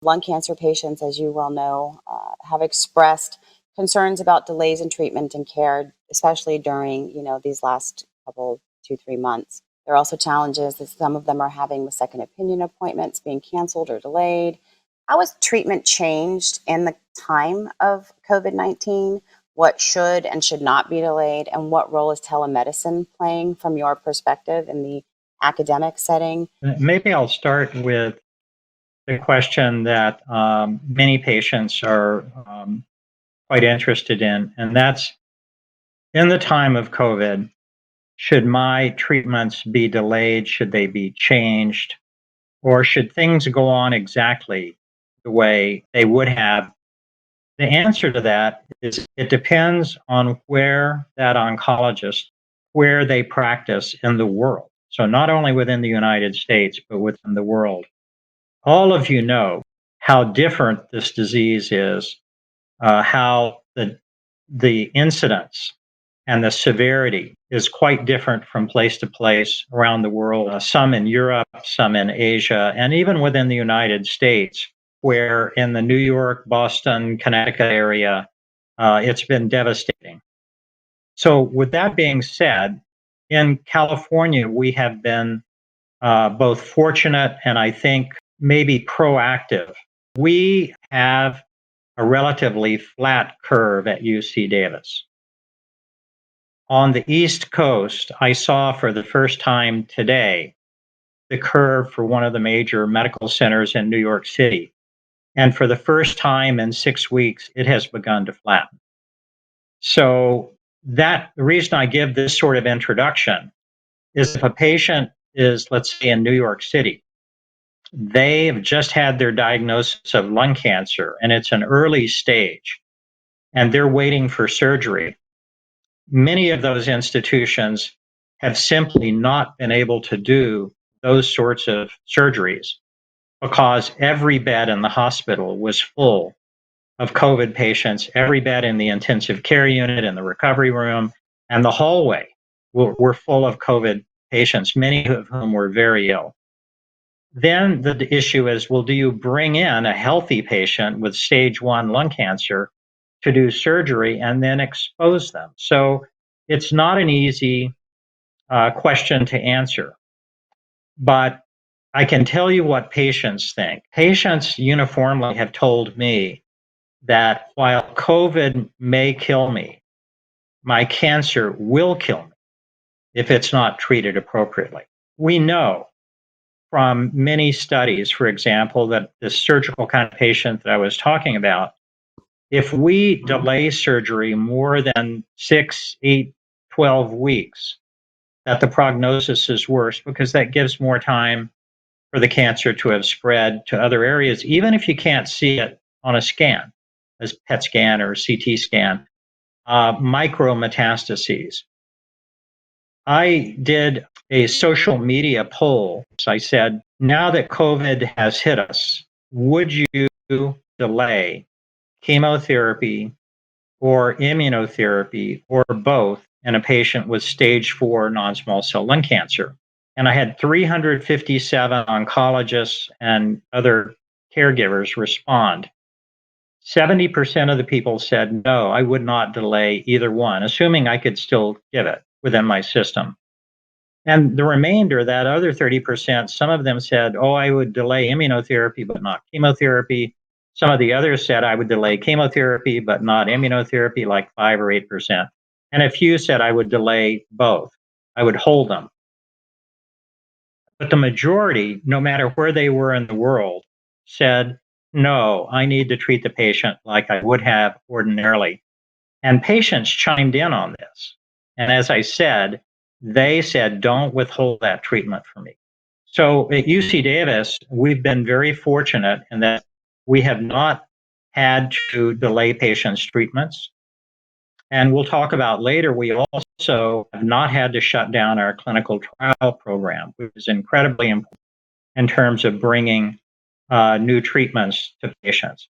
Lung cancer patients, as you well know, have expressed concerns about delays in treatment and care, especially during, these last couple, 2, 3 months. There are also challenges that some of them are having with second opinion appointments being canceled or delayed. How has treatment changed in the time of COVID-19? What should and should not be delayed? And what role is telemedicine playing from your perspective in the academic setting? Maybe I'll start with the question that many patients are quite interested in, and that's in the time of COVID, should my treatments be delayed? Should they be changed? Or should things go on exactly the way they would have? The answer to that is it depends on where that oncologist, where they practice in the world. So not only within the United States, but within the world. All of you know how different this disease is, how the incidence and the severity is quite different from place to place around the world. Some in Europe, some in Asia, and even within the United States, where in the New York, Boston, Connecticut area, it's been devastating. So, with that being said, in California, we have been both fortunate and I think maybe proactive. We have a relatively flat curve at UC Davis. On the East Coast, I saw for the first time today the curve for one of the major medical centers in New York City. And for the first time in 6 weeks, it has begun to flatten. So the reason I give this sort of introduction is if a patient is, let's say, in New York City, they have just had their diagnosis of lung cancer and it's an early stage and they're waiting for surgery. Many of those institutions have simply not been able to do those sorts of surgeries because every bed in the hospital was full of COVID patients, every bed in the intensive care unit, in the recovery room, and the hallway were full of COVID patients, many of whom were very ill. Then the issue is, well, do you bring in a healthy patient with stage 1 lung cancer to do surgery and then expose them? So it's not an easy question to answer. But I can tell you what patients think. Patients uniformly have told me that while COVID may kill me, my cancer will kill me if it's not treated appropriately. We know from many studies, for example, that the surgical kind of patient that I was talking about, if we delay surgery more than 6, 8, 12 weeks, that the prognosis is worse because that gives more time for the cancer to have spread to other areas, even if you can't see it on a scan, as PET scan or CT scan, micrometastases. I did a social media poll. So I said, now that COVID has hit us, would you delay chemotherapy or immunotherapy or both in a patient with stage 4 non-small cell lung cancer? And I had 357 oncologists and other caregivers respond. 70% of the people said, no, I would not delay either one, assuming I could still give it within my system. And the remainder, that other 30%, some of them said, oh, I would delay immunotherapy, but not chemotherapy. Some of the others said I would delay chemotherapy, but not immunotherapy, like 5 or 8%. And a few said I would delay both. I would hold them. But the majority, no matter where they were in the world, said, no, I need to treat the patient like I would have ordinarily. And patients chimed in on this. And as I said, they said, don't withhold that treatment for me. So at UC Davis, we've been very fortunate in that we have not had to delay patients' treatments. And we'll talk about later, we also have not had to shut down our clinical trial program, which is incredibly important in terms of bringing new treatments to patients.